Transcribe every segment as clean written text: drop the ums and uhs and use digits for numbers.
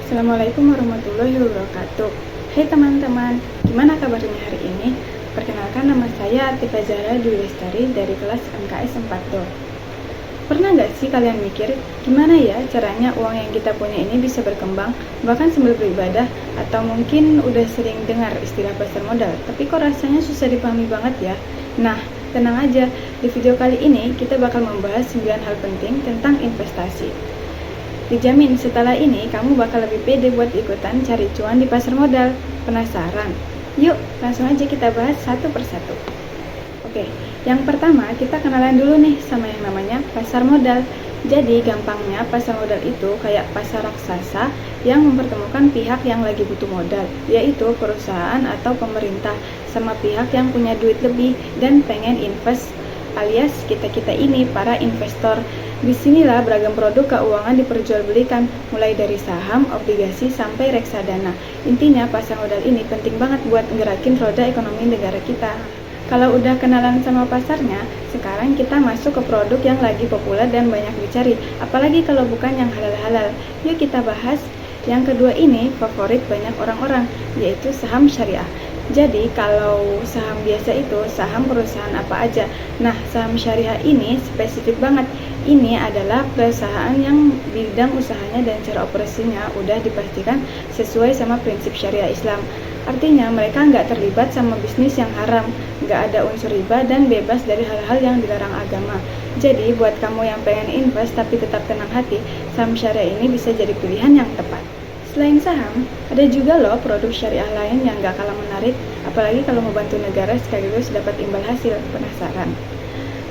Assalamualaikum warahmatullahi wabarakatuh. Hai teman-teman, gimana kabarnya hari ini? Perkenalkan, nama saya Atika Zahra Dwi Lestari dari kelas MKS 4 Do. Pernah nggak sih kalian mikir, gimana ya caranya uang yang kita punya ini bisa berkembang, bahkan sambil beribadah? Atau mungkin udah sering dengar istilah pasar modal, tapi kok rasanya susah dipahami banget ya? Nah, tenang aja, di video kali ini kita bakal membahas 9 hal penting tentang investasi. Dijamin setelah ini kamu bakal lebih pede buat ikutan cari cuan di pasar modal. Penasaran? Yuk langsung aja kita bahas satu persatu. Oke, yang pertama kita kenalan dulu nih sama yang namanya pasar modal. Jadi gampangnya pasar modal itu kayak pasar raksasa yang mempertemukan pihak yang lagi butuh modal, yaitu perusahaan atau pemerintah, sama pihak yang punya duit lebih dan pengen invest, alias kita-kita ini para investor. Disinilah beragam produk keuangan diperjualbelikan, mulai dari saham, obligasi, sampai reksadana. Intinya pasar modal ini penting banget buat ngerakin roda ekonomi negara kita. Kalau udah kenalan sama pasarnya, sekarang kita masuk ke produk yang lagi populer dan banyak dicari, apalagi kalau bukan yang halal-halal. Yuk kita bahas. Yang kedua ini favorit banyak orang-orang, yaitu saham syariah. Jadi kalau saham biasa itu saham perusahaan apa aja. Nah, saham syariah ini spesifik banget. Ini adalah perusahaan yang bidang usahanya dan cara operasinya udah dipastikan sesuai sama prinsip syariah Islam. Artinya mereka nggak terlibat sama bisnis yang haram, nggak ada unsur riba dan bebas dari hal-hal yang dilarang agama. Jadi buat kamu yang pengen invest tapi tetap tenang hati, saham syariah ini bisa jadi pilihan yang tepat. Selain saham, ada juga loh produk syariah lain yang gak kalah menarik, apalagi kalau membantu negara sekaligus dapat imbal hasil. Penasaran?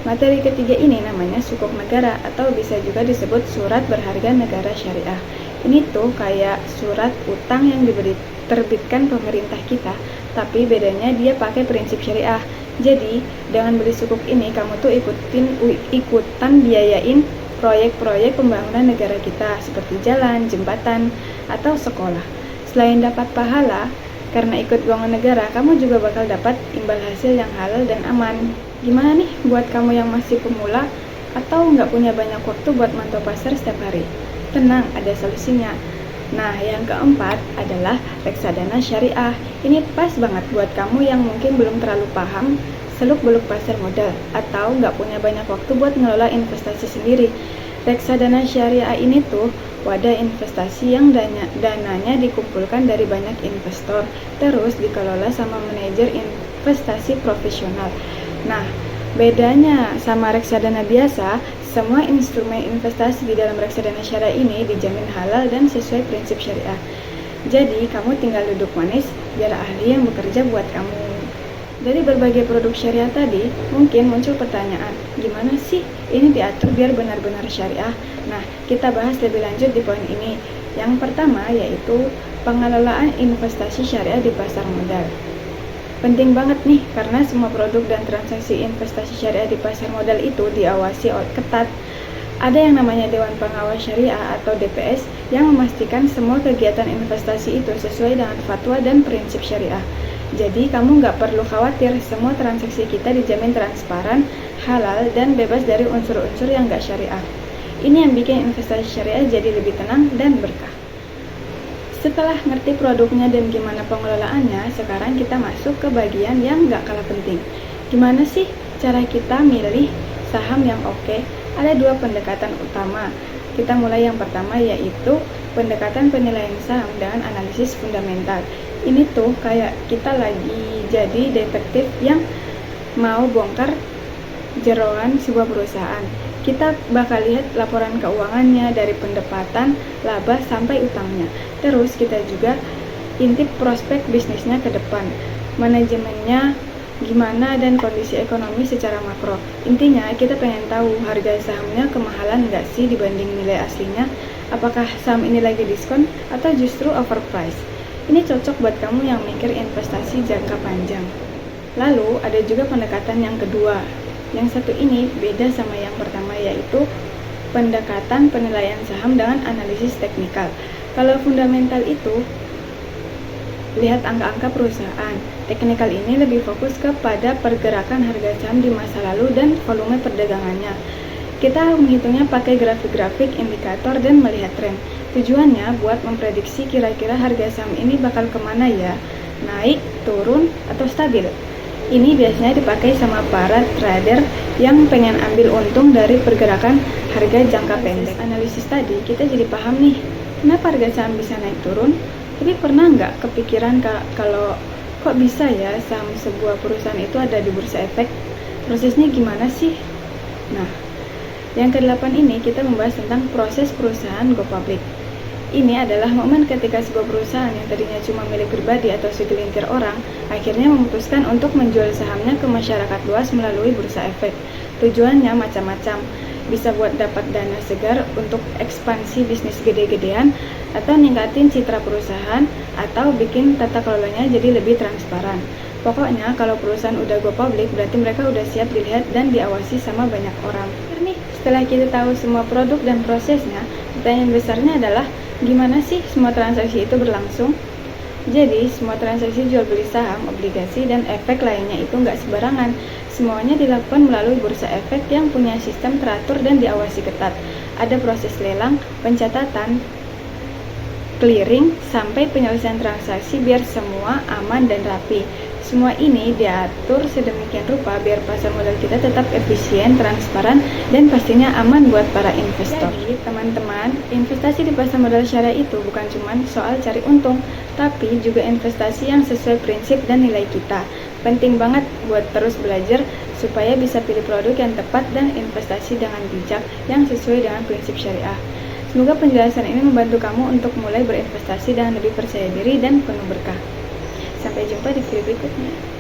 Materi ketiga ini namanya sukuk negara atau bisa juga disebut surat berharga negara syariah. Ini tuh kayak surat utang yang diterbitkan pemerintah kita, tapi bedanya dia pakai prinsip syariah. Jadi, dengan beli sukuk ini kamu tuh ikutan biayain proyek-proyek pembangunan negara kita seperti jalan, jembatan, atau sekolah. Selain dapat pahala, karena ikut keuangan negara, kamu juga bakal dapat imbal hasil yang halal dan aman. Gimana nih buat kamu yang masih pemula atau nggak punya banyak waktu buat mantau pasar setiap hari? Tenang, ada solusinya. Nah, yang keempat adalah reksadana syariah. Ini pas banget buat kamu yang mungkin belum terlalu paham seluk-beluk pasar modal atau nggak punya banyak waktu buat ngelola investasi sendiri. Reksadana syariah ini tuh wadah investasi yang dananya dikumpulkan dari banyak investor, terus dikelola sama manajer investasi profesional. Nah, bedanya sama reksadana biasa, semua instrumen investasi di dalam reksadana syariah ini dijamin halal dan sesuai prinsip syariah. Jadi, kamu tinggal duduk manis, biar ahli yang bekerja buat kamu. Dari berbagai produk syariah tadi, mungkin muncul pertanyaan, gimana sih ini diatur biar benar-benar syariah? Nah, kita bahas lebih lanjut di poin ini. Yang pertama yaitu pengelolaan investasi syariah di pasar modal. Penting banget nih, karena semua produk dan transaksi investasi syariah di pasar modal itu diawasi ketat. Ada yang namanya Dewan Pengawas Syariah atau DPS yang memastikan semua kegiatan investasi itu sesuai dengan fatwa dan prinsip syariah. Jadi kamu nggak perlu khawatir, semua transaksi kita dijamin transparan, halal, dan bebas dari unsur-unsur yang nggak syariah. Ini yang bikin investasi syariah jadi lebih tenang dan berkah. Setelah ngerti produknya dan gimana pengelolaannya, sekarang kita masuk ke bagian yang nggak kalah penting. Gimana sih cara kita milih saham yang oke? Ada dua pendekatan utama. Kita mulai yang pertama yaitu pendekatan penilaian saham dengan analisis fundamental. Ini tuh kayak kita lagi jadi detektif yang mau bongkar jeroan sebuah perusahaan. Kita bakal lihat laporan keuangannya dari pendapatan, laba, sampai utangnya. Terus kita juga intip prospek bisnisnya ke depan, manajemennya gimana dan kondisi ekonomi secara makro. Intinya kita pengen tahu harga sahamnya kemahalan nggak sih dibanding nilai aslinya, apakah saham ini lagi diskon atau justru overpriced. Ini cocok buat kamu yang mikir investasi jangka panjang. Lalu ada juga pendekatan yang kedua. Yang satu ini beda sama yang pertama, yaitu pendekatan penilaian saham dengan analisis teknikal. Kalau fundamental itu lihat angka-angka perusahaan. Teknikal ini lebih fokus kepada pergerakan harga saham di masa lalu dan volume perdagangannya. Kita menghitungnya pakai grafik-grafik, indikator, dan melihat tren. Tujuannya buat memprediksi kira-kira harga saham ini bakal kemana ya, naik, turun, atau stabil. Ini biasanya dipakai sama para trader yang pengen ambil untung dari pergerakan harga jangka pendek. Analisis tadi kita jadi paham nih, kenapa harga saham bisa naik turun. Tapi pernah nggak kepikiran kalau kok bisa ya saham sebuah perusahaan itu ada di Bursa Efek? Prosesnya gimana sih? Nah, yang ke-8 ini kita membahas tentang proses perusahaan go public. Ini adalah momen ketika sebuah perusahaan yang tadinya cuma milik pribadi atau segelintir orang, akhirnya memutuskan untuk menjual sahamnya ke masyarakat luas melalui Bursa Efek. Tujuannya macam-macam, bisa buat dapat dana segar untuk ekspansi bisnis gede-gedean, atau ningkatin citra perusahaan, atau bikin tata kelolanya jadi lebih transparan. Pokoknya kalau perusahaan udah go public, berarti mereka udah siap dilihat dan diawasi sama banyak orang. Setelah kita tahu semua produk dan prosesnya, pertanyaan besarnya adalah gimana sih semua transaksi itu berlangsung? Jadi, semua transaksi jual beli saham, obligasi, dan efek lainnya itu nggak sembarangan. Semuanya dilakukan melalui Bursa Efek yang punya sistem teratur dan diawasi ketat. Ada proses lelang, pencatatan, clearing, sampai penyelesaian transaksi biar semua aman dan rapi. Semua ini diatur sedemikian rupa biar pasar modal kita tetap efisien, transparan, dan pastinya aman buat para investor. Jadi, teman-teman, investasi di pasar modal syariah itu bukan cuma soal cari untung, tapi juga investasi yang sesuai prinsip dan nilai kita. Penting banget buat terus belajar supaya bisa pilih produk yang tepat dan investasi dengan bijak yang sesuai dengan prinsip syariah. Semoga penjelasan ini membantu kamu untuk mulai berinvestasi dengan lebih percaya diri dan penuh berkah. Sampai jumpa di video berikutnya.